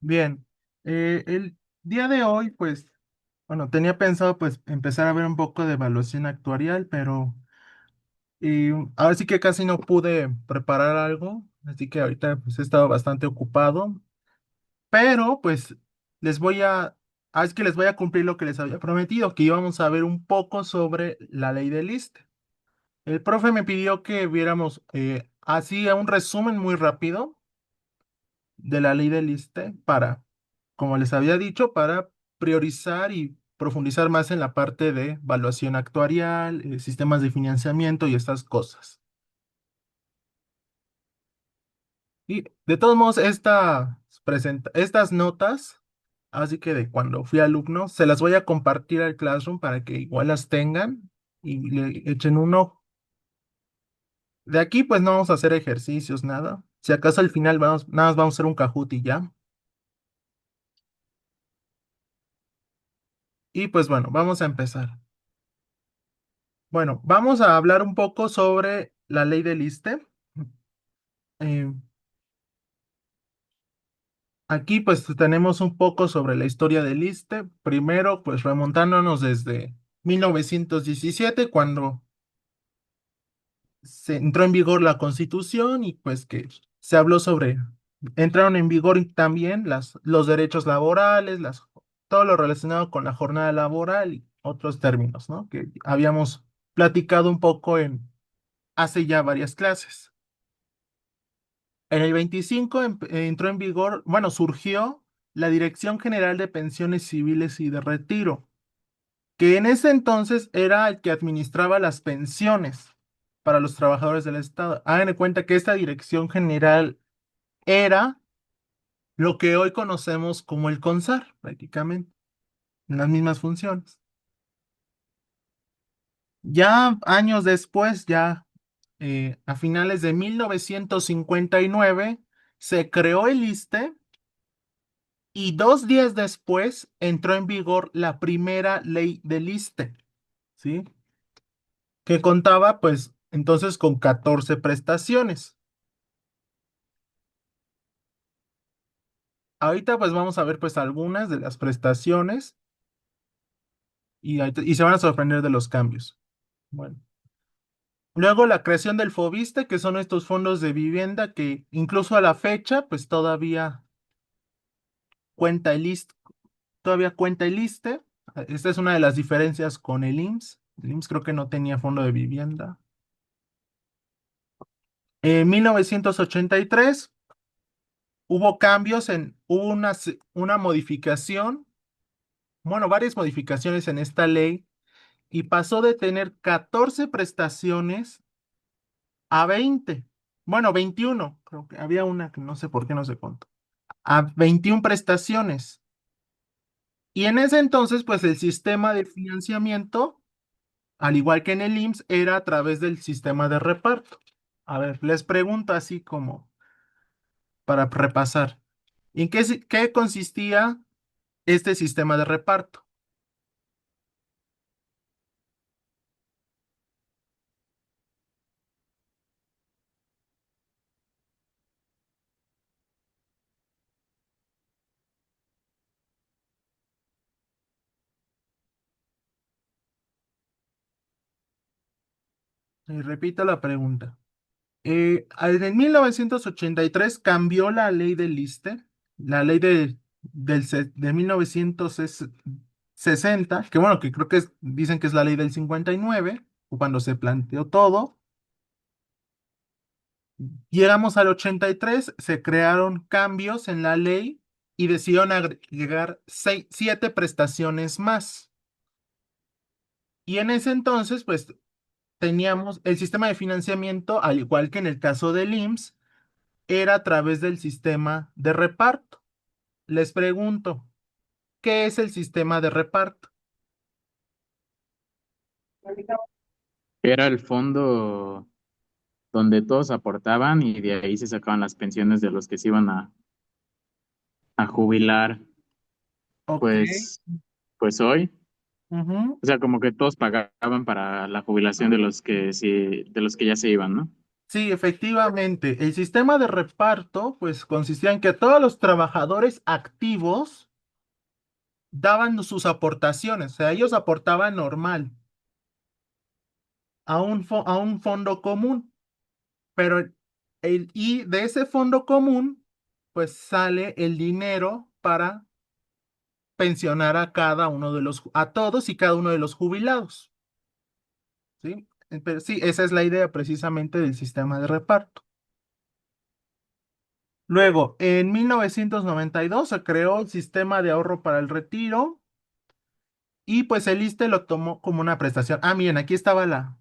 Bien, el día de hoy, pues, bueno, tenía pensado pues empezar a ver un poco de evaluación actuarial, pero ahora sí que casi no pude preparar algo, así que ahorita pues he estado bastante ocupado, pero pues les voy es que les voy a cumplir lo que les había prometido, que íbamos a ver un poco sobre la ley de List. El profe me pidió que viéramos así un resumen muy rápido de la ley del ISSSTE para, como les había dicho, para priorizar y profundizar más en la parte de evaluación actuarial, sistemas de financiamiento y estas cosas. Y de todos modos, estas notas, así que de cuando fui alumno, se las voy a compartir al Classroom para que igual las tengan y le echen un ojo. De aquí, pues no vamos a hacer ejercicios, nada. Si acaso al final nada más vamos a hacer un Kahoot y ya. Y pues bueno, vamos a empezar. Bueno, vamos a hablar un poco sobre la ley del ISSSTE. Eh, Aquí pues tenemos un poco sobre la historia del ISSSTE. Primero, pues remontándonos desde 1917, cuando se entró en vigor la Constitución y pues que se habló entraron en vigor también los derechos laborales, todo lo relacionado con la jornada laboral y otros términos, ¿no? Que habíamos platicado un poco hace ya varias clases. En el 25 entró en vigor, bueno, surgió la Dirección General de Pensiones Civiles y de Retiro, que en ese entonces era el que administraba las pensiones para los trabajadores del Estado. Hagan en cuenta que esta Dirección General era lo que hoy conocemos como el CONSAR, prácticamente, en las mismas funciones. Ya años después, a finales de 1959, se creó el ISSSTE. Y 2 días después entró en vigor la primera ley del ISSSTE, ¿sí? Que contaba, pues, entonces con 14 prestaciones. Ahorita, pues, vamos a ver, pues, algunas de las prestaciones y se van a sorprender de los cambios. Bueno. Luego la creación del FOBISTE, que son estos fondos de vivienda que incluso a la fecha, pues, cuenta el ISSSTE, todavía cuenta el ISSSTE. Esta es una de las diferencias con el IMSS. El IMSS creo que no tenía fondo de vivienda. En 1983 hubo una modificación, bueno, varias modificaciones en esta ley y pasó de tener 14 prestaciones a 20. Bueno, 21, creo que había una que no sé por qué no se contó, a 21 prestaciones. Y en ese entonces, pues el sistema de financiamiento, al igual que en el IMSS, era a través del sistema de reparto. A ver, les pregunto así como para repasar. ¿En qué consistía este sistema de reparto? Repito la pregunta. En 1983 cambió la ley del ISSSTE, la ley de 1960, que bueno, que creo que dicen que es la ley del 59, cuando se planteó todo. Llegamos al 83, se crearon cambios en la ley y decidieron agregar 7 prestaciones más. Y en ese entonces, pues teníamos el sistema de financiamiento, al igual que en el caso del IMSS, era a través del sistema de reparto. Les pregunto, ¿qué es el sistema de reparto? Era el fondo donde todos aportaban y de ahí se sacaban las pensiones de los que se iban a jubilar, Ok. pues, pues hoy. Ujú. O sea, como que todos pagaban para la jubilación de los que sí, de los que ya se iban, ¿no? Sí, efectivamente, el sistema de reparto pues consistía en que todos los trabajadores activos daban sus aportaciones, o sea, ellos aportaban normal a un fondo común, pero y de ese fondo común pues sale el dinero para pensionar a cada uno de a todos y cada uno de los jubilados, ¿sí? Pero sí, esa es la idea precisamente del sistema de reparto. Luego, en 1992 se creó el sistema de ahorro para el retiro y pues el ISSSTE lo tomó como una prestación. Ah, miren, aquí estaba la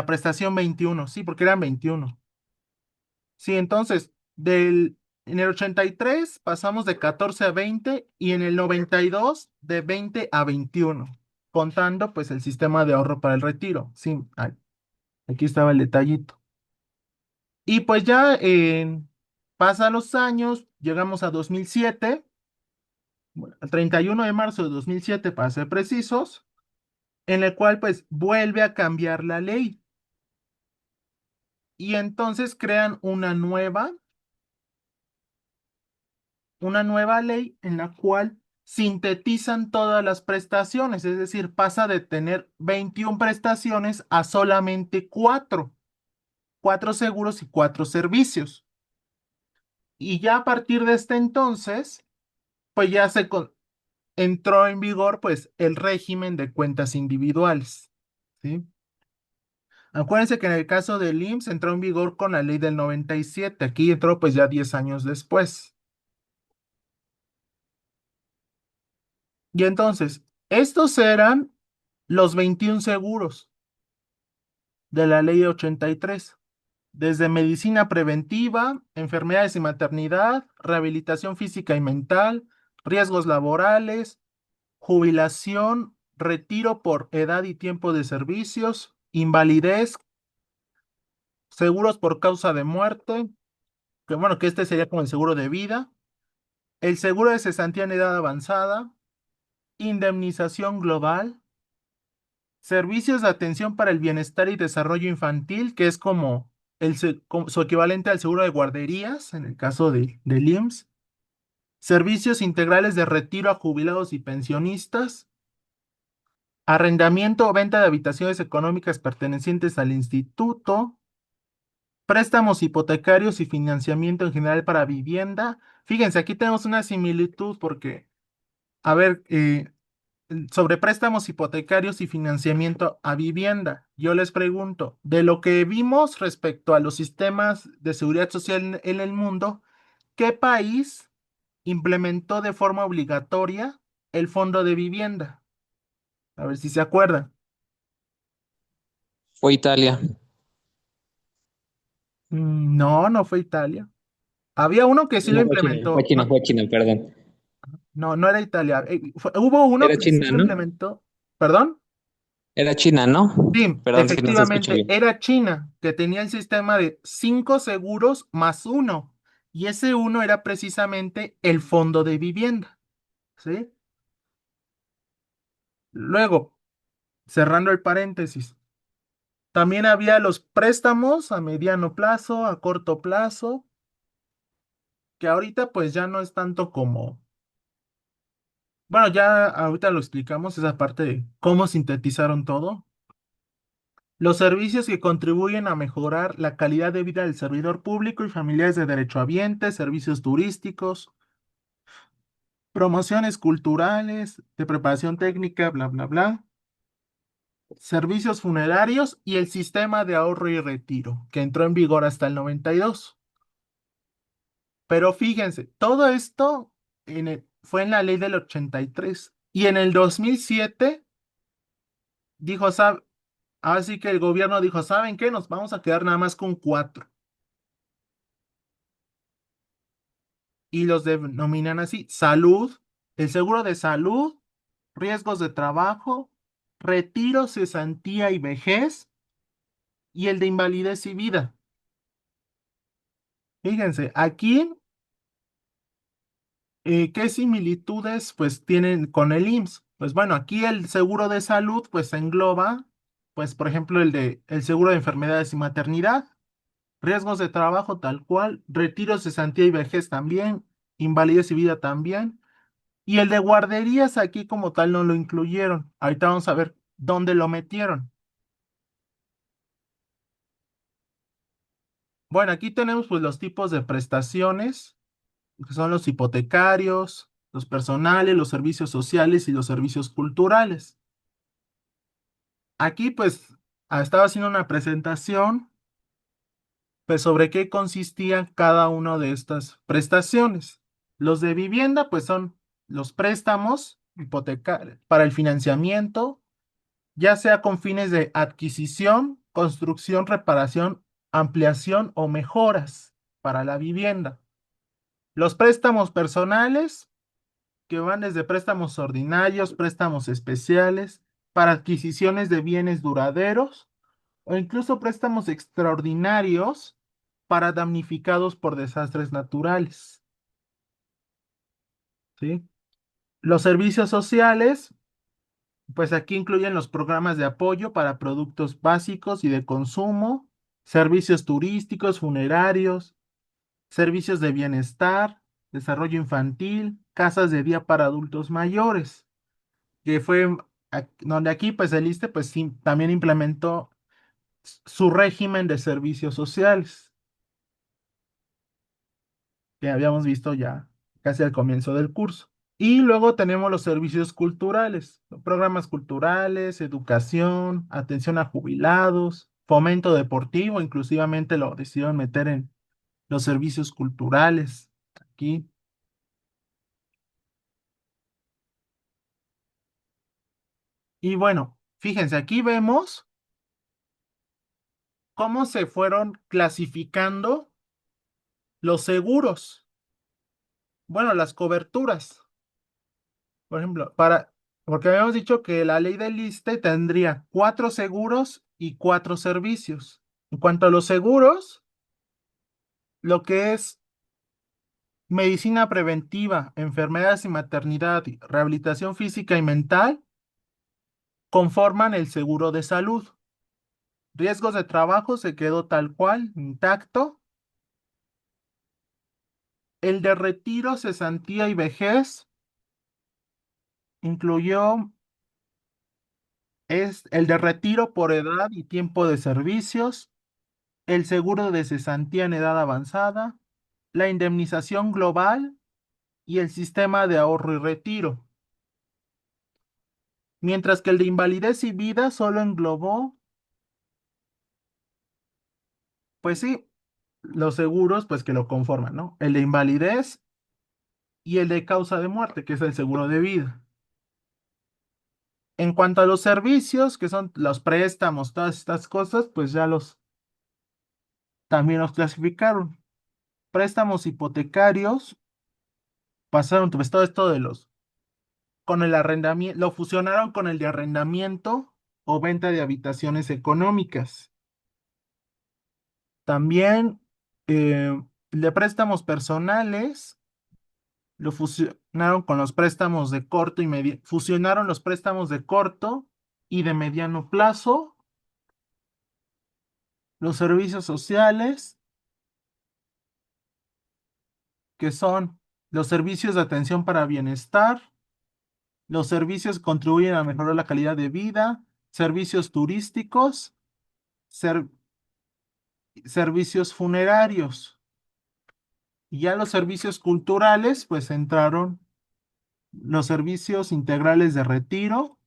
prestación 21, sí, porque eran 21. Sí, entonces, en el 83 pasamos de 14 a 20 y en el 92 de 20 a 21, contando pues el sistema de ahorro para el retiro. Sí, aquí estaba el detallito. Y pues ya pasan los años, llegamos a 2007, bueno, el 31 de marzo de 2007 para ser precisos, en el cual pues vuelve a cambiar la ley y entonces crean una nueva ley en la cual sintetizan todas las prestaciones, es decir, pasa de tener 21 prestaciones a solamente 4 seguros y 4 servicios. Y ya a partir de este entonces, pues ya entró en vigor pues el régimen de cuentas individuales, ¿sí? Acuérdense que en el caso del IMSS entró en vigor con la ley del 97, aquí entró pues ya 10 años después. Y entonces, estos eran los 21 seguros de la ley 83, desde medicina preventiva, enfermedades y maternidad, rehabilitación física y mental, riesgos laborales, jubilación, retiro por edad y tiempo de servicios, invalidez, seguros por causa de muerte, que bueno, que este sería como el seguro de vida, el seguro de cesantía en edad avanzada, indemnización global, servicios de atención para el bienestar y desarrollo infantil, que es como, como su equivalente al seguro de guarderías, en el caso del IMSS, servicios integrales de retiro a jubilados y pensionistas, arrendamiento o venta de habitaciones económicas pertenecientes al instituto, préstamos hipotecarios y financiamiento en general para vivienda. Fíjense, aquí tenemos una similitud porque, a ver, sobre préstamos hipotecarios y financiamiento a vivienda. Yo les pregunto, de lo que vimos respecto a los sistemas de seguridad social en el mundo, ¿qué país implementó de forma obligatoria el fondo de vivienda? A ver si se acuerdan. Fue Italia. No, no fue Italia. Había uno que sí lo No, fue China, fue implementó. China, No, fue China, perdón. no, no era Italia. Hubo uno Era que sí China, lo ¿no? implementó. ¿Perdón? Era China, ¿no? Sí, Perdón si no se escucha efectivamente, bien. era China, que tenía el sistema de 5 seguros más uno. Y ese uno era precisamente el fondo de vivienda, ¿sí? Luego, cerrando el paréntesis, también había los préstamos a mediano plazo, a corto plazo, que ahorita pues ya no es tanto como, bueno, ya ahorita lo explicamos, esa parte de cómo sintetizaron todo. Los servicios que contribuyen a mejorar la calidad de vida del servidor público y familiares de derechohabientes, servicios turísticos, promociones culturales, de preparación técnica, bla, bla, bla, servicios funerarios y el sistema de ahorro y retiro, que entró en vigor hasta el 92. Pero fíjense, todo esto fue en la ley del 83 y en el 2007 dijo, así que el gobierno dijo, ¿saben qué? Nos vamos a quedar nada más con 4 y los denominan así, salud, el seguro de salud, riesgos de trabajo, retiro, cesantía y vejez y el de invalidez y vida. Fíjense, aquí, ¿qué similitudes pues tienen con el IMSS? Pues bueno, aquí el seguro de salud pues engloba pues por ejemplo el seguro de enfermedades y maternidad, riesgos de trabajo tal cual, retiros, cesantía y vejez también, invalidez y vida también, y el de guarderías aquí como tal no lo incluyeron. Ahorita vamos a ver dónde lo metieron. Bueno, aquí tenemos pues los tipos de prestaciones, que son los hipotecarios, los personales, los servicios sociales y los servicios culturales. Aquí pues estaba haciendo una presentación pues sobre qué consistían cada una de estas prestaciones. Los de vivienda pues son los préstamos hipotecarios para el financiamiento, ya sea con fines de adquisición, construcción, reparación, ampliación o mejoras para la vivienda. Los préstamos personales, que van desde préstamos ordinarios, préstamos especiales, para adquisiciones de bienes duraderos o incluso préstamos extraordinarios para damnificados por desastres naturales, ¿sí? Los servicios sociales, pues aquí incluyen los programas de apoyo para productos básicos y de consumo, servicios turísticos, funerarios, servicios de bienestar, desarrollo infantil, casas de día para adultos mayores, que fue donde aquí pues el ISSSTE pues sí, también implementó su régimen de servicios sociales, que habíamos visto ya casi al comienzo del curso. Y luego tenemos los servicios culturales, programas culturales, educación, atención a jubilados, fomento deportivo, inclusivamente lo decidieron meter en los servicios culturales aquí. Y bueno, fíjense, aquí vemos cómo se fueron clasificando los seguros, bueno, las coberturas. Por ejemplo, porque habíamos dicho que la ley del ISSSTE tendría cuatro seguros y cuatro servicios. En cuanto a los seguros, lo que es medicina preventiva, enfermedades y maternidad, y rehabilitación física y mental, conforman el seguro de salud. Riesgos de trabajo se quedó tal cual, intacto. El de retiro, cesantía y vejez incluyó el de retiro por edad y tiempo de servicios, el seguro de cesantía en edad avanzada, la indemnización global y el sistema de ahorro y retiro. Mientras que el de invalidez y vida solo englobó, pues sí, los seguros pues que lo conforman, ¿no? El de invalidez y el de causa de muerte, que es el seguro de vida. En cuanto a los servicios, que son los préstamos, todas estas cosas, pues ya los también los clasificaron. Préstamos hipotecarios pasaron pues todo esto de los con el arrendamiento, lo fusionaron con el de arrendamiento o venta de habitaciones económicas. También el de préstamos personales lo fusionaron con los préstamos de corto y medio, fusionaron los préstamos de corto y de mediano plazo, los servicios sociales, que son los servicios de atención para bienestar, los servicios que contribuyen a mejorar la calidad de vida, servicios turísticos, ser- servicios funerarios. Y ya los servicios culturales, pues entraron los servicios integrales de retiro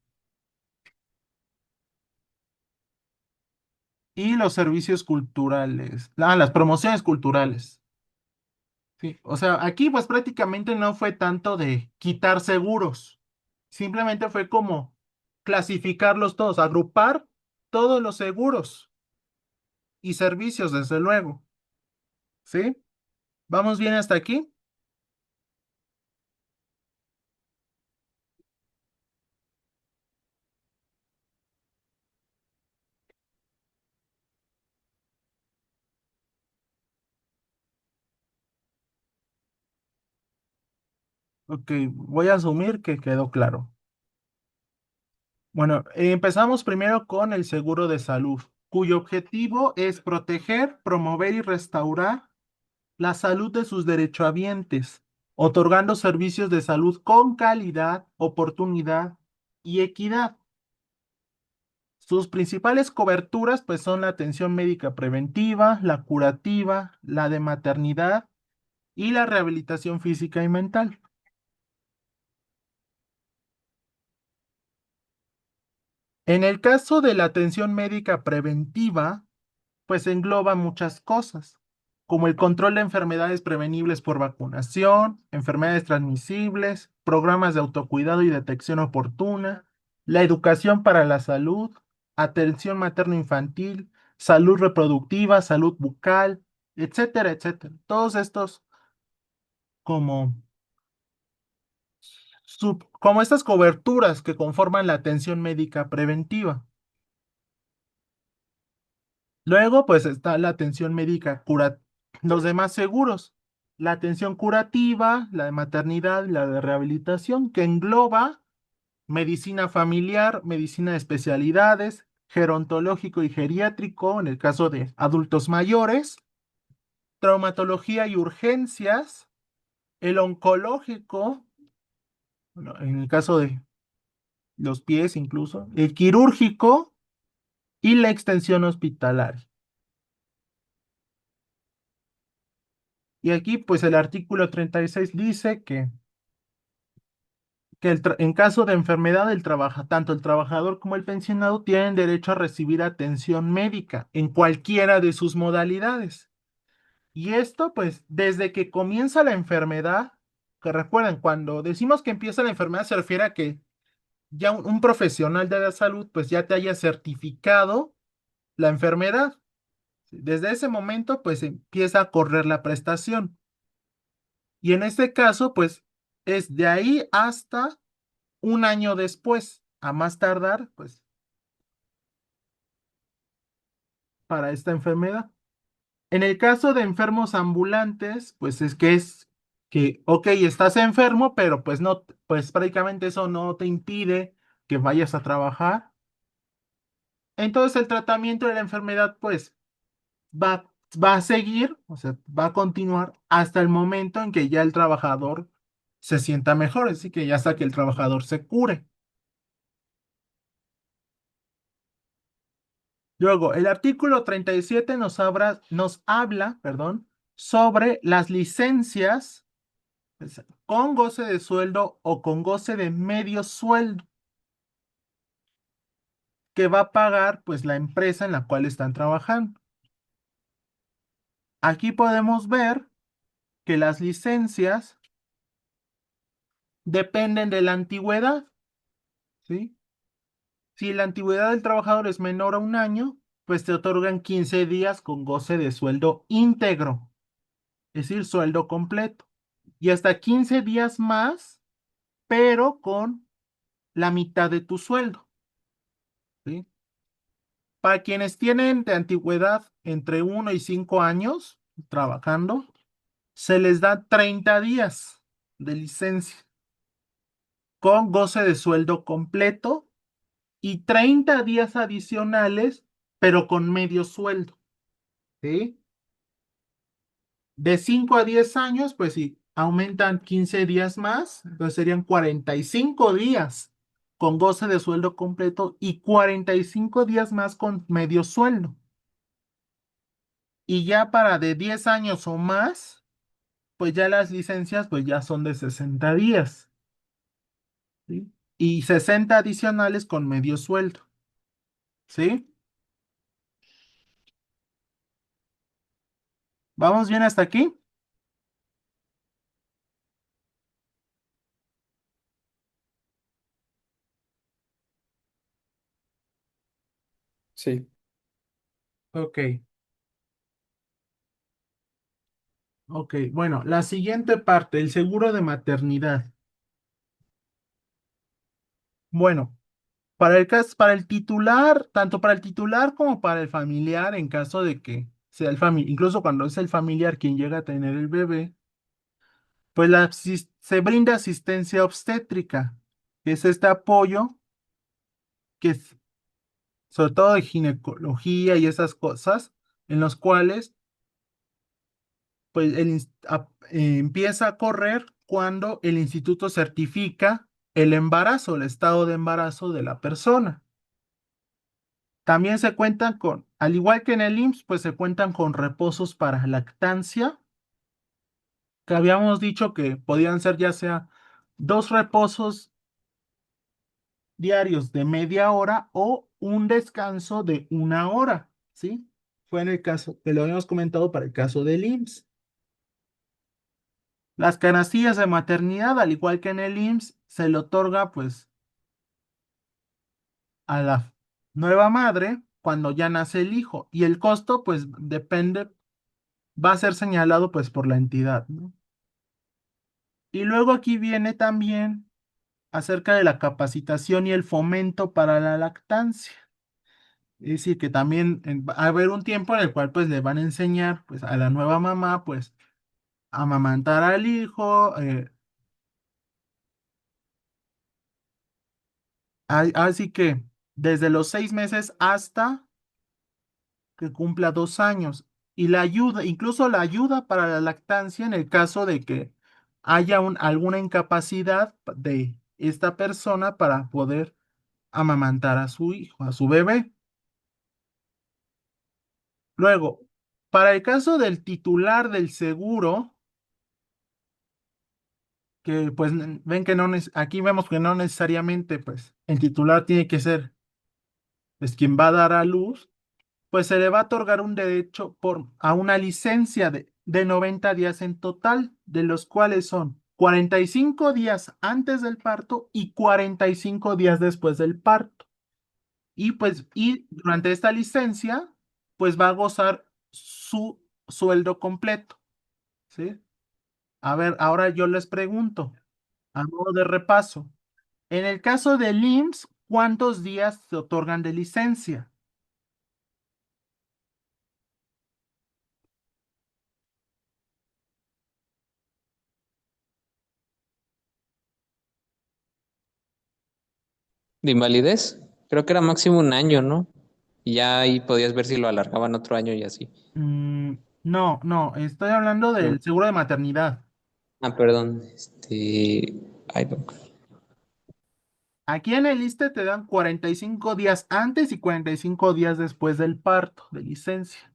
y los servicios culturales, las promociones culturales. Sí, o sea, aquí pues prácticamente no fue tanto de quitar seguros, simplemente fue como clasificarlos todos, agrupar todos los seguros y servicios, desde luego. ¿Sí? ¿Vamos bien hasta aquí? Ok, voy a asumir que quedó claro. Bueno, empezamos primero con el seguro de salud, cuyo objetivo es proteger, promover y restaurar la salud de sus derechohabientes, otorgando servicios de salud con calidad, oportunidad y equidad. Sus principales coberturas pues son la atención médica preventiva, la curativa, la de maternidad y la rehabilitación física y mental. En el caso de la atención médica preventiva, pues engloba muchas cosas, como el control de enfermedades prevenibles por vacunación, enfermedades transmisibles, programas de autocuidado y detección oportuna, la educación para la salud, atención materno-infantil, salud reproductiva, salud bucal, etcétera, etcétera. Todos estos como, como estas coberturas que conforman la atención médica preventiva. Luego, pues está la atención médica curativa, los demás seguros, la atención curativa, la de maternidad y la de rehabilitación, que engloba medicina familiar, medicina de especialidades, gerontológico y geriátrico, en el caso de adultos mayores, traumatología y urgencias, el oncológico, bueno, en el caso de los pies incluso, el quirúrgico y la extensión hospitalaria. Y aquí, pues el artículo 36 dice que en caso de enfermedad, tanto el trabajador como el pensionado tienen derecho a recibir atención médica en cualquiera de sus modalidades. Y esto, pues, desde que comienza la enfermedad, que recuerden, cuando decimos que empieza la enfermedad, se refiere a que ya un profesional de la salud, pues ya te haya certificado la enfermedad. Desde ese momento, pues empieza a correr la prestación. Y en este caso, pues, es de ahí hasta un año después, a más tardar, pues, para esta enfermedad. En el caso de enfermos ambulantes, pues es que, ok, estás enfermo, pero pues no, pues prácticamente eso no te impide que vayas a trabajar. Entonces el tratamiento de la enfermedad, pues, va a seguir, o sea, va a continuar hasta el momento en que ya el trabajador se sienta mejor, así que ya hasta que el trabajador se cure. Luego, el artículo 37 nos habla, perdón, sobre las licencias pues, con goce de sueldo o con goce de medio sueldo que va a pagar pues la empresa en la cual están trabajando. Aquí podemos ver que las licencias dependen de la antigüedad, ¿sí? Si la antigüedad del trabajador es menor a un año, pues te otorgan 15 días con goce de sueldo íntegro, es decir, sueldo completo. Y hasta 15 días más, pero con la mitad de tu sueldo, ¿sí? Para quienes tienen de antigüedad entre 1 y 5 años trabajando, se les da 30 días de licencia con goce de sueldo completo y 30 días adicionales, pero con medio sueldo, ¿sí? De 5 a 10 años, pues sí, aumentan 15 días más, entonces serían 45 días con goce de sueldo completo y 45 días más con medio sueldo. Y ya para de 10 años o más, pues ya las licencias pues ya son de 60 días, ¿sí? Y 60 adicionales con medio sueldo, ¿sí? ¿Vamos bien hasta aquí? Sí. Ok, ok. Bueno, la siguiente parte, el seguro de maternidad. Bueno, para el titular, tanto para el titular como para el familiar, en caso de que sea el familiar, incluso cuando es el familiar quien llega a tener el bebé, pues se brinda asistencia obstétrica, que es este apoyo que sobre todo de ginecología y esas cosas, en los cuales pues empieza a correr cuando el instituto certifica el embarazo, el estado de embarazo de la persona. También se cuentan con, al igual que en el IMSS, pues se cuentan con reposos para lactancia, que habíamos dicho que podían ser ya sea dos reposos diarios de media hora o un descanso de una hora, ¿sí? Fue en el caso, que lo habíamos comentado para el caso del IMSS. Las canastillas de maternidad, al igual que en el IMSS, se le otorga pues a la nueva madre cuando ya nace el hijo y el costo pues depende, va a ser señalado pues por la entidad, ¿no? Y luego aquí viene también acerca de la capacitación y el fomento para la lactancia. Es decir, que también va a haber un tiempo en el cual pues le van a enseñar pues a la nueva mamá pues a amamantar al hijo, así que desde los 6 meses hasta que cumpla 2 años. Y la ayuda, incluso la ayuda para la lactancia en el caso de que haya alguna incapacidad de esta persona para poder amamantar a su hijo, a su bebé. Luego, para el caso del titular del seguro, que pues ven que no, aquí vemos que no necesariamente pues el titular tiene que ser pues quien va a dar a luz, pues se le va a otorgar un derecho a una licencia de 90 días en total, de los cuales son 45 días antes del parto y 45 días después del parto. Y pues, y durante esta licencia, pues va a gozar su sueldo completo, ¿sí? A ver, ahora yo les pregunto, a modo de repaso, en el caso del IMSS, ¿cuántos días se otorgan de licencia? ¿De invalidez? Creo que era máximo un año, ¿no? Y ya ahí podías ver si lo alargaban otro año y así. Mm, no, no, estoy hablando No. del seguro de maternidad. Ah, perdón. Ay, no. Aquí en el ISSSTE te dan 45 días antes y 45 días después del parto de licencia.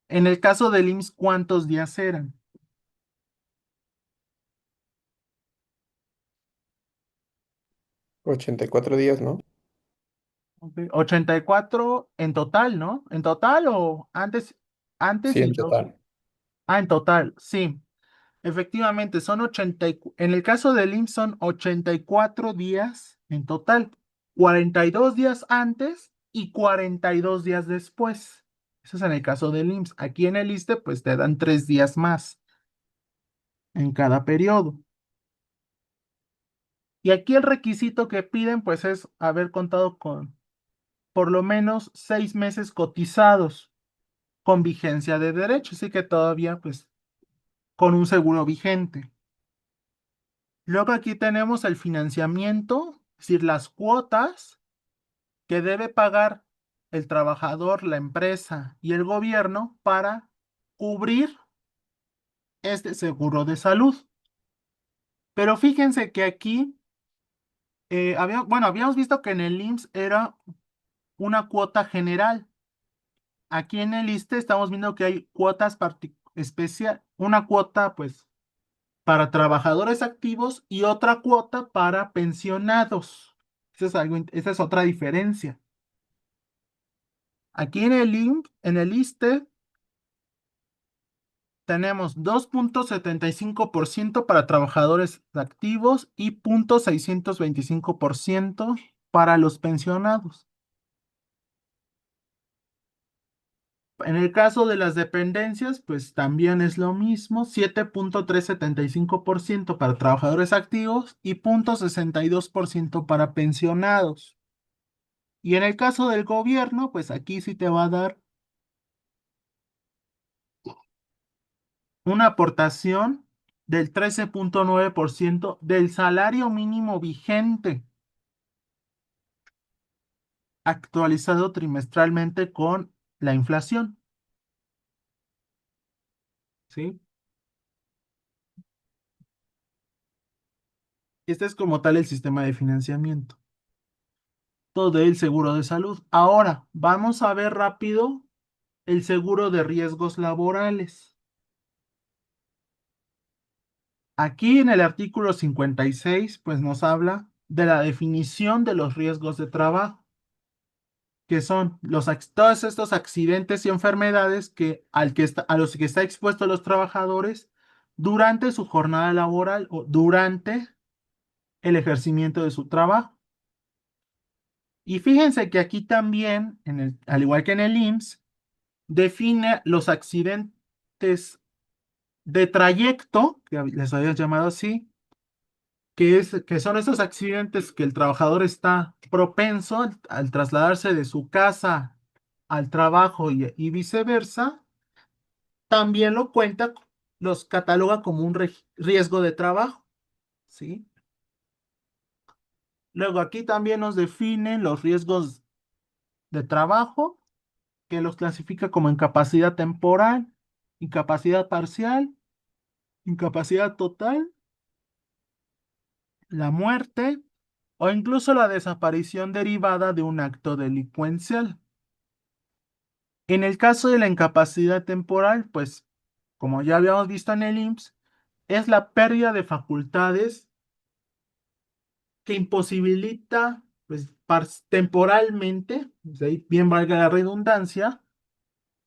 En el caso del IMSS, ¿cuántos días eran? 84 días, ¿no? Ok, 84 en total, ¿no? ¿En total o antes Sí, y en luego? total. Ah, en total, sí. Efectivamente, son en el caso del IMSS son 84 días en total, 42 días antes y 42 días después. Eso es en el caso del IMSS. Aquí en el ISSSTE, pues te dan 3 días más en cada periodo. Y aquí el requisito que piden, pues es haber contado con por lo menos 6 meses cotizados con vigencia de derecho, así que todavía, pues, con un seguro vigente. Luego aquí tenemos el financiamiento, es decir, las cuotas que debe pagar el trabajador, la empresa y el gobierno para cubrir este seguro de salud. Pero fíjense que aquí, bueno, habíamos visto que en el IMSS era una cuota general. Aquí en el ISSSTE estamos viendo que hay cuotas especial, una cuota pues para trabajadores activos y otra cuota para pensionados. Esa es otra diferencia. Aquí en el en el ISSSTE tenemos 2,75% para trabajadores activos y 0,625% para los pensionados. En el caso de las dependencias, pues también es lo mismo, 7,375% para trabajadores activos y 0,62% para pensionados. Y en el caso del gobierno, pues aquí sí te va a dar una aportación del 13,9% del salario mínimo vigente. actualizado trimestralmente con la inflación, ¿sí? Este es como tal el sistema de financiamiento. Todo el seguro de salud. Ahora, vamos a ver rápido el seguro de riesgos laborales. Aquí en el artículo 56, pues nos habla de la definición de los riesgos de trabajo, que son todos estos accidentes y enfermedades a los que está expuestos los trabajadores durante su jornada laboral o durante el ejercimiento de su trabajo. Y fíjense que aquí también, al igual que en el IMSS, define los accidentes de trayecto, que les había llamado así, que son esos accidentes que el trabajador está propenso al trasladarse de su casa al trabajo y viceversa, también los cataloga como un riesgo de trabajo, ¿sí? Luego aquí también nos definen los riesgos de trabajo, que los clasifica como incapacidad temporal, incapacidad parcial, incapacidad total, la muerte o incluso la desaparición derivada de un acto delincuencial. En el caso de la incapacidad temporal, pues, como ya habíamos visto en el IMSS, es la pérdida de facultades que imposibilita, pues, temporalmente, pues, ahí bien valga la redundancia,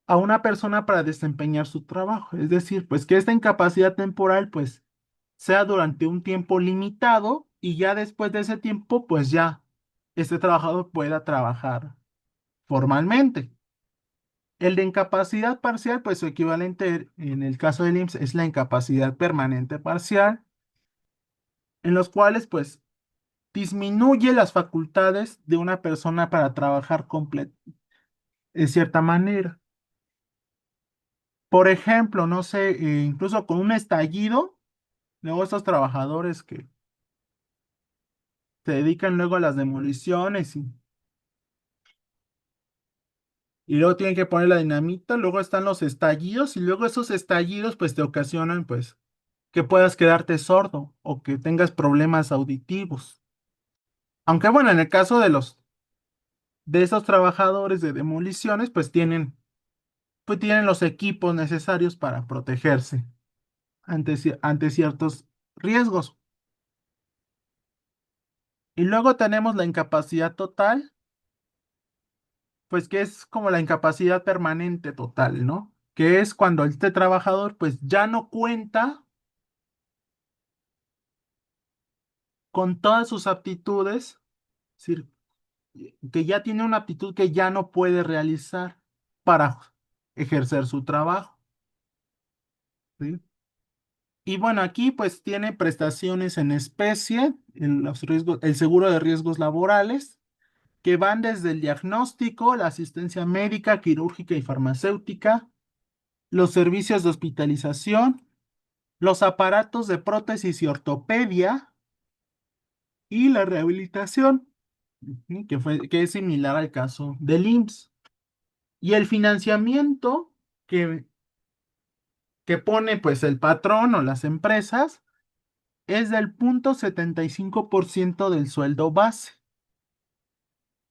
a una persona para desempeñar su trabajo. Es decir, pues que esta incapacidad temporal, pues, sea durante un tiempo limitado y ya después de ese tiempo, pues ya este trabajador pueda trabajar formalmente. El de incapacidad parcial, pues su equivalente en el caso del IMSS es la incapacidad permanente parcial, en los cuales pues disminuye las facultades de una persona para trabajar de cierta manera. Por ejemplo, no sé, incluso con un estallido, luego estos trabajadores que se dedican luego a las demoliciones y luego tienen que poner la dinamita, luego están los estallidos y luego esos estallidos pues te ocasionan pues que puedas quedarte sordo o que tengas problemas auditivos. Aunque bueno, en el caso de esos trabajadores de demoliciones pues tienen los equipos necesarios para protegerse ante ciertos riesgos. Y luego tenemos la incapacidad total, pues que es como la incapacidad permanente total, ¿no? Que es cuando este trabajador pues ya no cuenta con todas sus aptitudes, es decir, que ya tiene una aptitud que ya no puede realizar para ejercer su trabajo, ¿sí? Y bueno, aquí pues tiene prestaciones en especie, el seguro de riesgos laborales, que van desde el diagnóstico, la asistencia médica, quirúrgica y farmacéutica, los servicios de hospitalización, los aparatos de prótesis y ortopedia y la rehabilitación, ¿sí? Que es similar al caso del IMSS. Y el financiamiento que, que pone pues el patrón o las empresas es del 0,75% del sueldo base,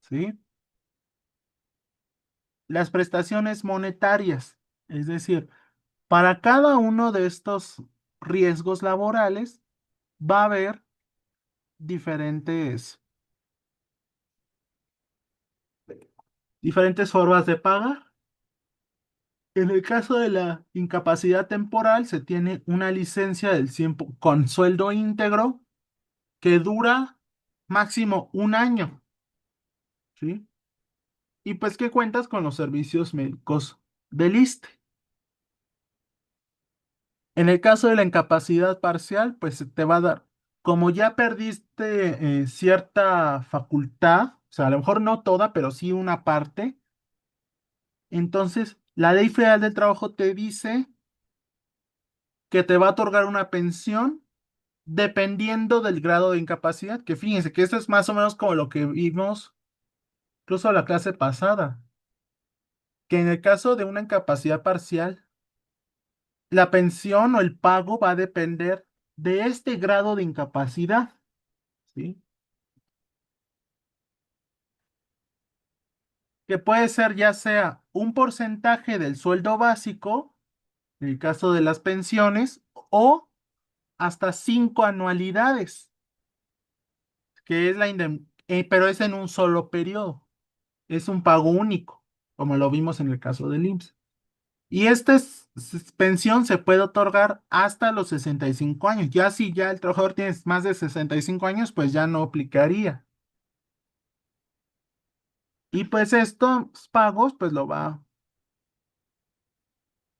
¿sí? Las prestaciones monetarias, es decir, para cada uno de estos riesgos laborales va a haber diferentes, diferentes formas de pagar. En el caso de la incapacidad temporal, se tiene una licencia con sueldo íntegro que dura máximo un año, ¿sí? Y pues que cuentas con los servicios médicos del ISSSTE. En el caso de la incapacidad parcial, pues se te va a dar, como ya perdiste cierta facultad, o sea, a lo mejor no toda, pero sí una parte, entonces la Ley Federal del Trabajo te dice que te va a otorgar una pensión dependiendo del grado de incapacidad, que fíjense que esto es más o menos como lo que vimos incluso la clase pasada, que en el caso de una incapacidad parcial, la pensión o el pago va a depender de este grado de incapacidad, ¿sí? Que puede ser ya sea un porcentaje del sueldo básico, en el caso de las pensiones, o hasta 5 anualidades, que es pero es en un solo periodo, es un pago único, como lo vimos en el caso del IMSS. Y esta pensión se puede otorgar hasta los 65 años. Ya si ya el trabajador tiene más de 65 años, pues ya no aplicaría. Y pues estos pagos, pues lo va.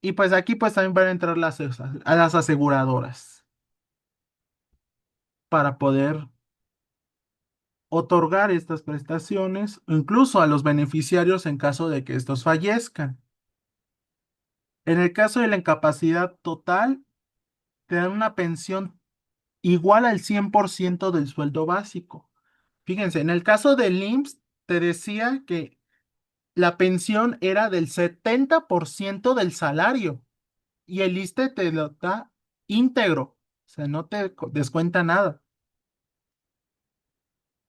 Y pues aquí pues también van a entrar a las aseguradoras para poder otorgar estas prestaciones, incluso a los beneficiarios en caso de que estos fallezcan. En el caso de la incapacidad total, te dan una pensión igual al 100% del sueldo básico. Fíjense, en el caso del IMSS, te decía que la pensión era del 70% del salario y el ISSSTE te lo da íntegro, o sea, no te descuenta nada.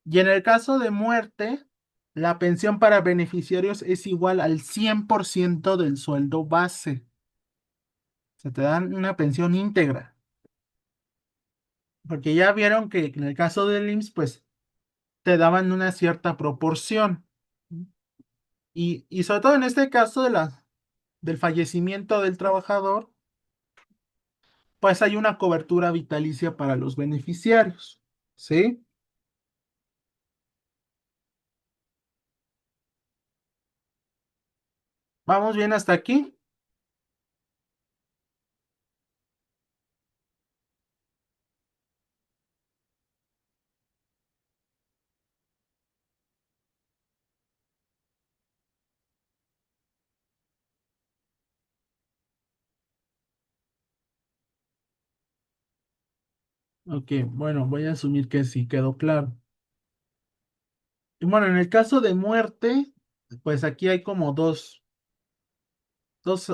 Y en el caso de muerte, la pensión para beneficiarios es igual al 100% del sueldo base. Se te dan una pensión íntegra, porque ya vieron que en el caso del IMSS, pues te daban una cierta proporción. Y sobre todo en este caso del fallecimiento del trabajador, pues hay una cobertura vitalicia para los beneficiarios. ¿Sí? ¿Vamos bien hasta aquí? Ok, bueno, voy a asumir que sí quedó claro. Y bueno, en el caso de muerte, pues aquí hay como dos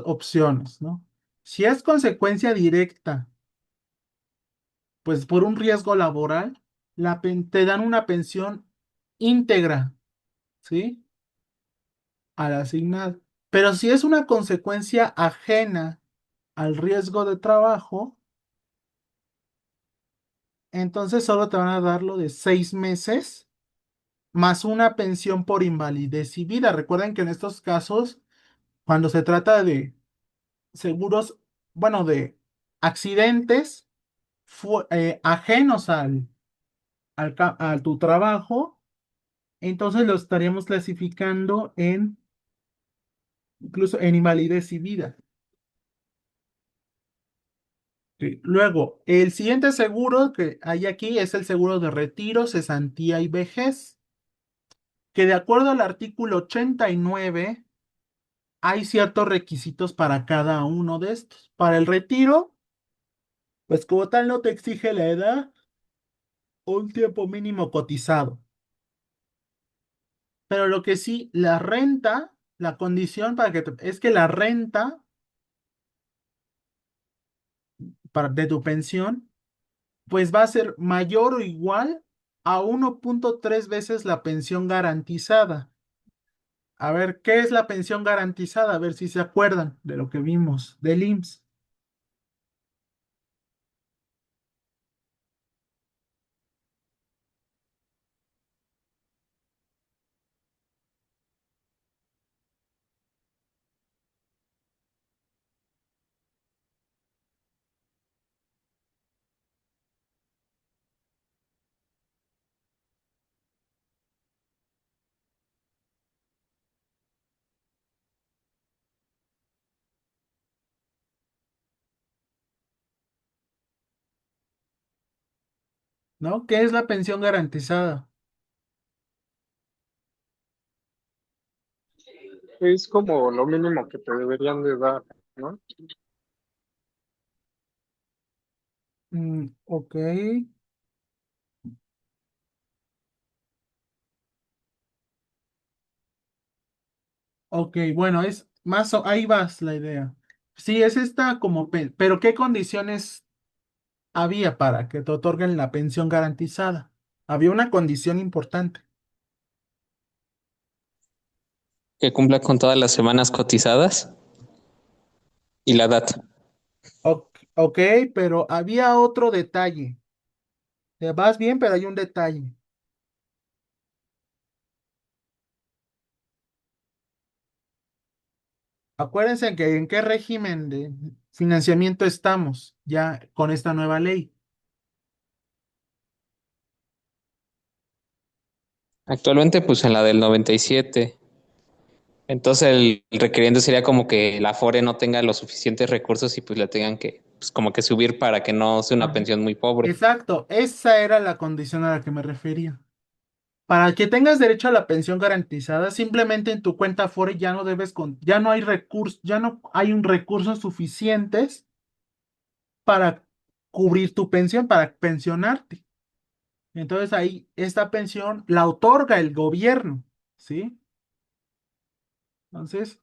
opciones, ¿no? Si es consecuencia directa, pues por un riesgo laboral, te dan una pensión íntegra, ¿sí? Al asignado. Pero si es una consecuencia ajena al riesgo de trabajo, entonces solo te van a dar lo de 6 meses más una pensión por invalidez y vida. Recuerden que en estos casos, cuando se trata de seguros, bueno, de accidentes ajenos a tu trabajo, entonces lo estaríamos clasificando incluso en invalidez y vida. Sí. Luego, el siguiente seguro que hay aquí es el seguro de retiro, cesantía y vejez, que de acuerdo al artículo 89 hay ciertos requisitos para cada uno de estos. Para el retiro, pues como tal no te exige la edad o un tiempo mínimo cotizado. Pero lo que sí, la renta, la condición es que la renta de tu pensión, pues va a ser mayor o igual a 1.3 veces la pensión garantizada. A ver, ¿qué es la pensión garantizada? A ver si se acuerdan de lo que vimos del IMSS. ¿No? ¿Qué es la pensión garantizada? Es como lo mínimo que te deberían de dar, ¿no? Ok. Ok, bueno, es más, ahí vas la idea. Sí, es esta como, pero ¿qué condiciones había para que te otorguen la pensión garantizada? Había una condición importante. Que cumpla con todas las semanas cotizadas y la edad. Ok, pero había otro detalle. Te vas bien, pero hay un detalle. Acuérdense que en qué régimen de financiamiento estamos ya con esta nueva ley. Actualmente, pues en la del 97. Entonces el requeriente sería como que la Afore no tenga los suficientes recursos y pues le tengan que, pues como que subir para que no sea una Ajá. pensión muy pobre. Exacto, esa era la condición a la que me refería. Para que tengas derecho a la pensión garantizada, simplemente en tu cuenta Afore ya no debes ya no hay recursos, ya no hay un recursos suficientes para cubrir tu pensión, para pensionarte. Entonces ahí esta pensión la otorga el gobierno, ¿sí? Entonces,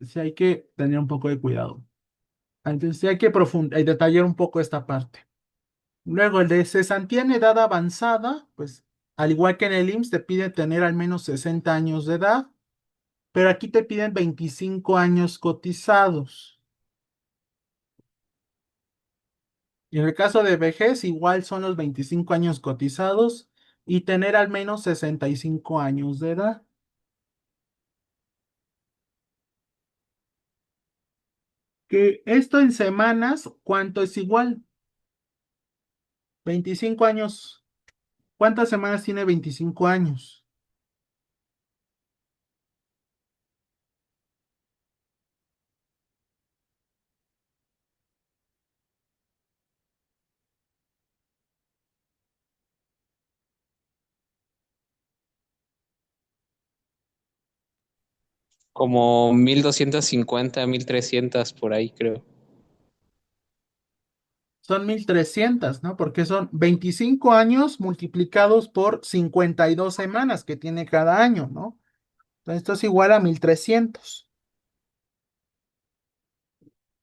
sí hay que tener un poco de cuidado. Entonces sí hay que detallar un poco esta parte. Luego, el de cesantía en edad avanzada, pues al igual que en el IMSS, te pide tener al menos 60 años de edad, pero aquí te piden 25 años cotizados. Y en el caso de vejez, igual son los 25 años cotizados y tener al menos 65 años de edad. Que esto en semanas, ¿cuánto es igual? 25 años. ¿Cuántas semanas tiene 25 años? Como 1250, 1300 por ahí, creo. Son 1.300, ¿no? Porque son 25 años multiplicados por 52 semanas que tiene cada año, ¿no? Entonces esto es igual a 1.300.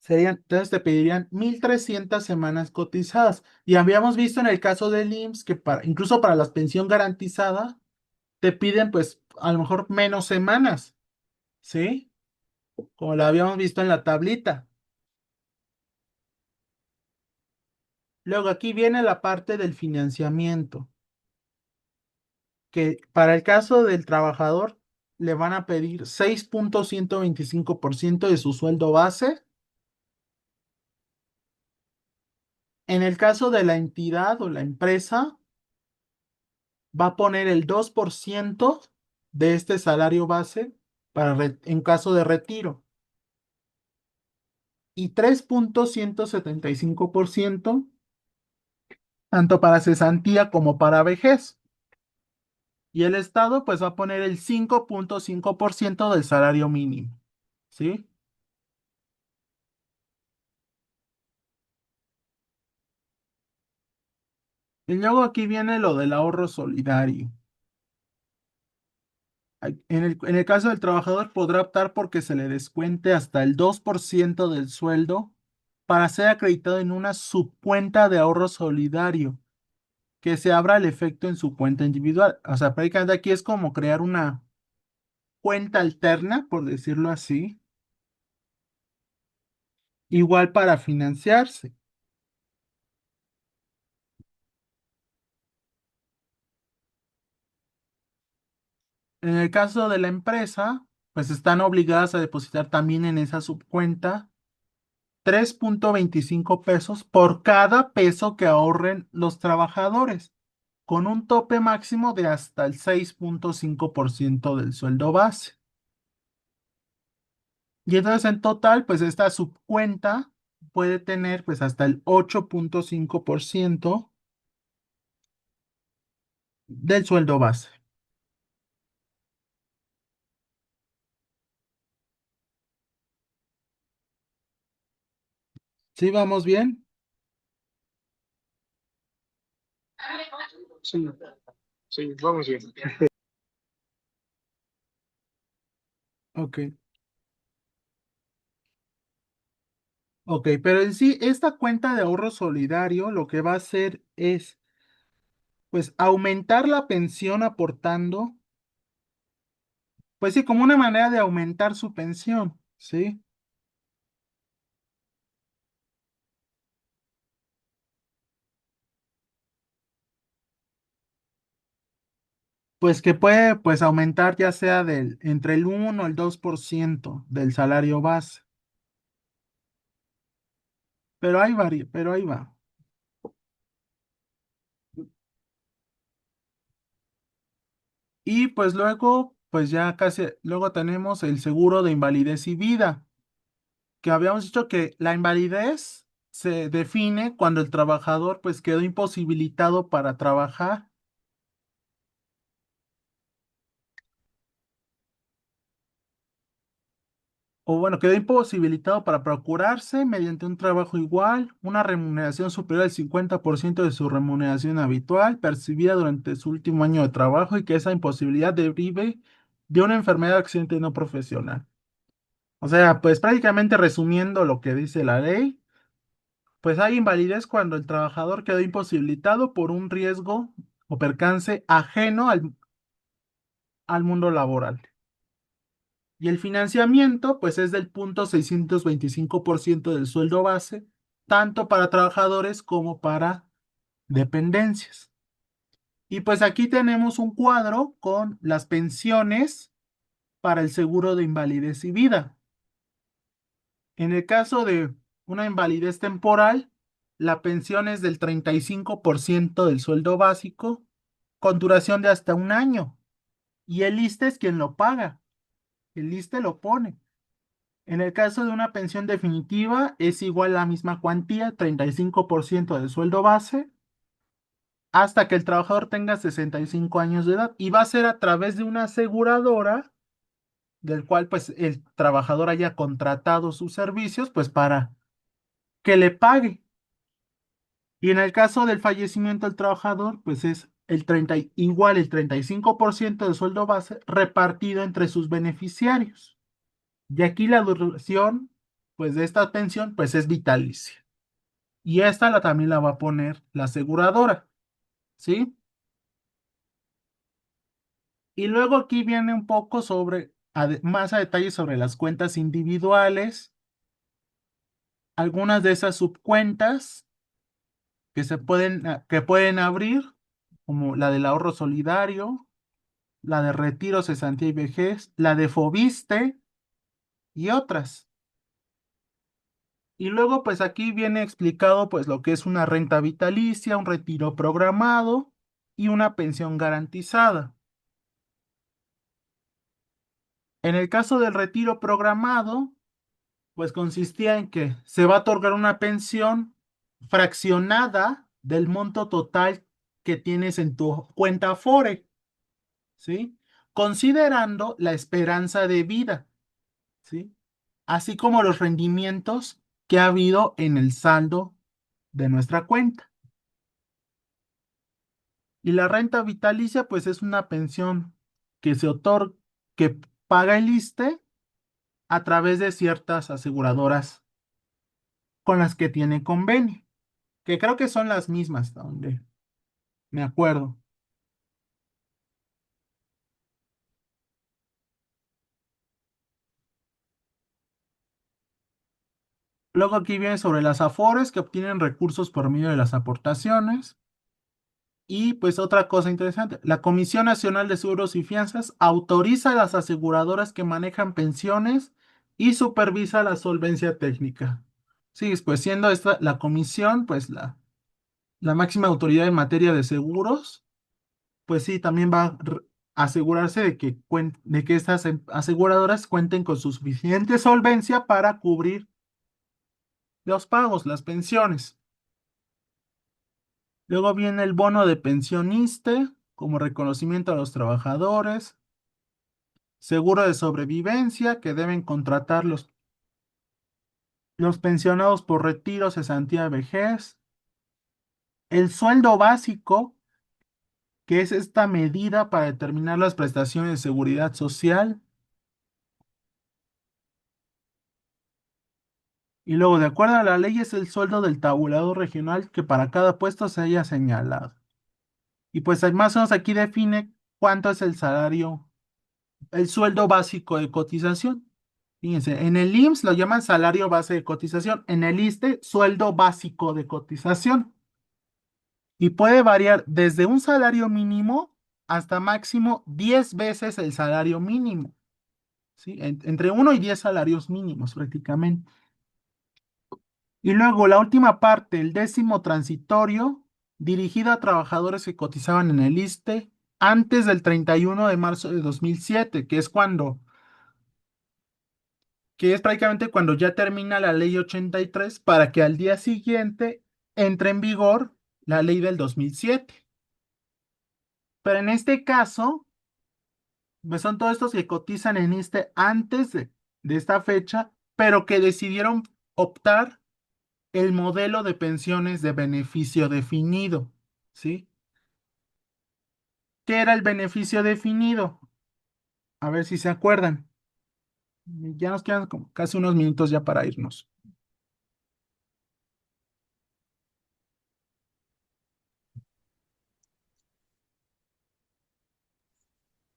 Entonces te pedirían 1.300 semanas cotizadas. Y habíamos visto en el caso del IMSS que incluso para la pensión garantizada te piden pues a lo mejor menos semanas, ¿sí? Como lo habíamos visto en la tablita. Luego aquí viene la parte del financiamiento, que para el caso del trabajador le van a pedir 6.125% de su sueldo base. En el caso de la entidad o la empresa, va a poner el 2% de este salario base en caso de retiro y 3.175% tanto para cesantía como para vejez. Y el Estado pues va a poner el 5.5% del salario mínimo, ¿sí? Y luego aquí viene lo del ahorro solidario. En el caso del trabajador podrá optar porque se le descuente hasta el 2% del sueldo para ser acreditado en una subcuenta de ahorro solidario que se abra el efecto en su cuenta individual. O sea, prácticamente aquí es como crear una cuenta alterna, por decirlo así, igual para financiarse. En el caso de la empresa, pues están obligadas a depositar también en esa subcuenta 3.25 pesos por cada peso que ahorren los trabajadores, con un tope máximo de hasta el 6.5% del sueldo base. Y entonces en total, pues esta subcuenta puede tener pues hasta el 8.5% del sueldo base. ¿Sí vamos bien? Sí, sí, vamos bien. Ok, ok, pero en sí, esta cuenta de ahorro solidario lo que va a hacer es, pues, aumentar la pensión aportando, pues sí, como una manera de aumentar su pensión, ¿sí? Pues que puede, pues, aumentar ya sea entre el 1 o el 2% del salario base, pero ahí varía, pero ahí va. Y pues luego, pues ya casi, luego tenemos el seguro de invalidez y vida, que habíamos dicho que la invalidez se define cuando el trabajador pues quedó imposibilitado para trabajar, o bueno, quedó imposibilitado para procurarse mediante un trabajo igual, una remuneración superior al 50% de su remuneración habitual percibida durante su último año de trabajo y que esa imposibilidad derive de una enfermedad o accidente no profesional. O sea, pues prácticamente resumiendo lo que dice la ley, pues hay invalidez cuando el trabajador quedó imposibilitado por un riesgo o percance ajeno al mundo laboral. Y el financiamiento, pues es del 0,625% del sueldo base, tanto para trabajadores como para dependencias. Y pues aquí tenemos un cuadro con las pensiones para el seguro de invalidez y vida. En el caso de una invalidez temporal, la pensión es del 35% del sueldo básico con duración de hasta un año. Y el ISSSTE es quien lo paga. El ISSSTE lo pone. En el caso de una pensión definitiva, es igual a la misma cuantía, 35% del sueldo base, hasta que el trabajador tenga 65 años de edad. Y va a ser a través de una aseguradora, del cual pues el trabajador haya contratado sus servicios, pues para que le pague. Y en el caso del fallecimiento del trabajador, pues es igual el 35% del sueldo base repartido entre sus beneficiarios. Y aquí la duración, pues de esta pensión, pues es vitalicia. Y esta también la va a poner la aseguradora, ¿sí? Y luego aquí viene un poco sobre, más a detalle sobre las cuentas individuales, algunas de esas subcuentas que pueden abrir, como la del ahorro solidario, la de retiro, cesantía y vejez, la de Fobiste y otras. Y luego, pues aquí viene explicado, pues lo que es una renta vitalicia, un retiro programado y una pensión garantizada. En el caso del retiro programado, pues consistía en que se va a otorgar una pensión fraccionada del monto total que tienes en tu cuenta Afore, ¿sí? Considerando la esperanza de vida, ¿sí? Así como los rendimientos que ha habido en el saldo de nuestra cuenta. Y la renta vitalicia, pues es una pensión que se otorga, que paga el ISSSTE a través de ciertas aseguradoras con las que tiene convenio, que creo que son las mismas, hasta donde me acuerdo. Luego aquí viene sobre las AFORES que obtienen recursos por medio de las aportaciones. Y pues otra cosa interesante, la Comisión Nacional de Seguros y Fianzas autoriza a las aseguradoras que manejan pensiones y supervisa la solvencia técnica. Sí, pues siendo esta la comisión, pues la máxima autoridad en materia de seguros, pues sí, también va a asegurarse de que estas aseguradoras cuenten con su suficiente solvencia para cubrir los pagos, las pensiones. Luego viene el bono de pensioniste como reconocimiento a los trabajadores, seguro de sobrevivencia que deben contratar los pensionados por retiro, cesantía, vejez, el sueldo básico, que es esta medida para determinar las prestaciones de seguridad social, Y luego, de acuerdo a la ley, es el sueldo del tabulador regional que para cada puesto se haya señalado. Y pues más o menos aquí define cuánto es el salario, el sueldo básico de cotización. Fíjense, en el IMSS lo llaman salario base de cotización, en el ISSSTE, sueldo básico de cotización. Y puede variar desde un salario mínimo hasta máximo 10 veces el salario mínimo, ¿sí? Entre 1 y 10 salarios mínimos prácticamente. Y luego la última parte, el décimo transitorio, dirigido a trabajadores que cotizaban en el ISSSTE antes del 31 de marzo de 2007, que es prácticamente cuando ya termina la ley 83 para que al día siguiente entre en vigor la ley del 2007. Pero en este caso, pues son todos estos que cotizan en ISSSTE antes de esta fecha, pero que decidieron optar el modelo de pensiones de beneficio definido, ¿sí? ¿Qué era el beneficio definido? A ver si se acuerdan. Ya nos quedan como casi unos minutos ya para irnos.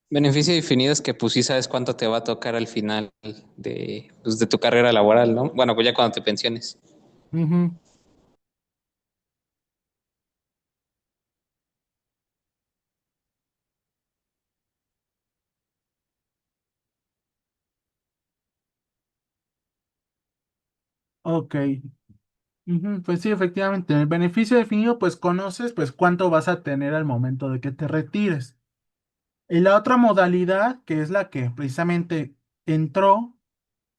Beneficio definido es que pues sí sabes cuánto te va a tocar al final pues, de tu carrera laboral, ¿no? Bueno, pues ya cuando te pensiones. Ujú. Ok. Ujú, pues sí, efectivamente, en el beneficio definido, pues conoces pues cuánto vas a tener al momento de que te retires. Y la otra modalidad, que es la que precisamente entró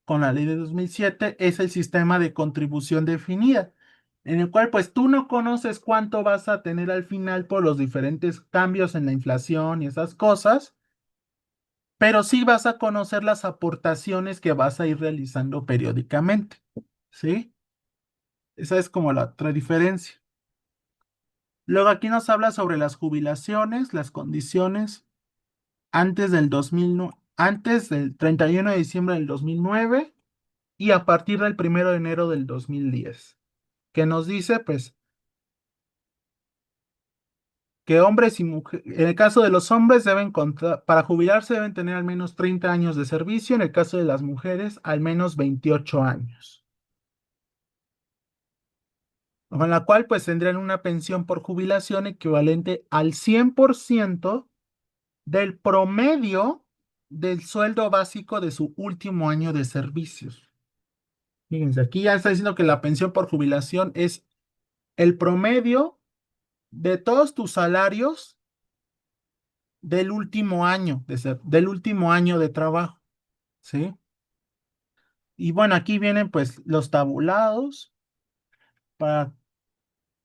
con la ley de 2007, es el sistema de contribución definida, en el cual pues tú no conoces cuánto vas a tener al final por los diferentes cambios en la inflación y esas cosas, pero sí vas a conocer las aportaciones que vas a ir realizando periódicamente, ¿sí? Esa es como la otra diferencia. Luego aquí nos habla sobre las jubilaciones, las condiciones antes del 31 de diciembre del 2009 y a partir del 1 de enero del 2010, que nos dice pues que hombres y mujeres, en el caso de los hombres deben contar, para jubilarse deben tener al menos 30 años de servicio, en el caso de las mujeres al menos 28 años, con la cual pues tendrían una pensión por jubilación equivalente al 100% del promedio del sueldo básico de su último año de servicios. Fíjense, aquí ya está diciendo que la pensión por jubilación es el promedio de todos tus salarios del último año del último año de trabajo, ¿sí? Y bueno, aquí vienen pues los tabulados para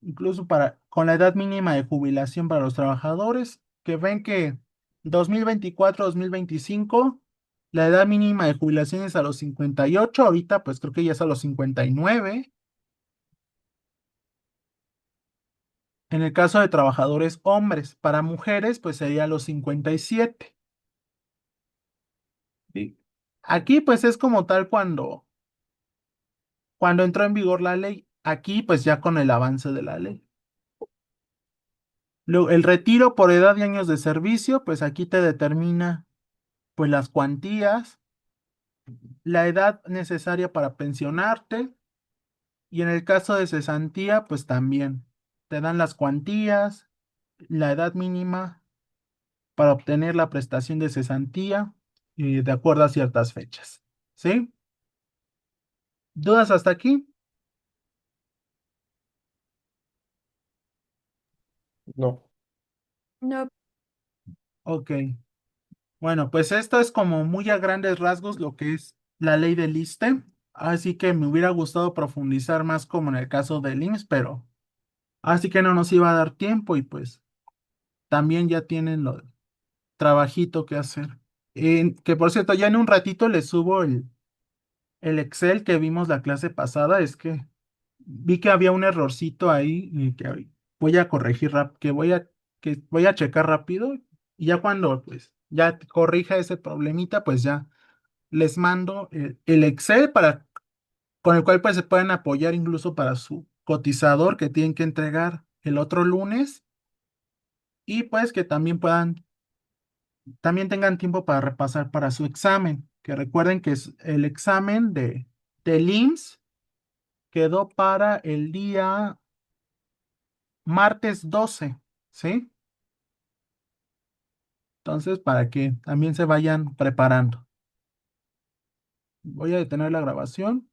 incluso para con la edad mínima de jubilación para los trabajadores, que ven que 2024-2025 la edad mínima de jubilación es a los 58, ahorita pues creo que ya es a los 59. En el caso de trabajadores hombres, para mujeres pues sería a los 57. ¿Sí? Aquí pues es como tal cuando entró en vigor la ley, aquí pues ya con el avance de la ley. Luego, el retiro por edad y años de servicio, pues aquí te determina pues las cuantías, la edad necesaria para pensionarte y en el caso de cesantía, pues también te dan las cuantías, la edad mínima para obtener la prestación de cesantía y de acuerdo a ciertas fechas. ¿Sí? ¿Dudas hasta aquí? No. No, Ok. Bueno, pues esto es como muy a grandes rasgos lo que es la ley del ISSSTE. Así que me hubiera gustado profundizar más como en el caso del IMSS, pero así que no nos iba a dar tiempo y pues también ya tienen lo trabajito que hacer. Que por cierto, ya en un ratito les subo el Excel que vimos la clase pasada. Es que vi que había un errorcito ahí y que voy a corregir, que voy a checar rápido y ya cuando pues ya corrija ese problemita, pues ya les mando el Excel para con el cual pues se pueden apoyar incluso para su cotizador que tienen que entregar el otro lunes y pues que también tengan tiempo para repasar para su examen, que recuerden que es el examen del IMSS quedó para el día martes 12, ¿sí? Entonces, para que también se vayan preparando. Voy a detener la grabación.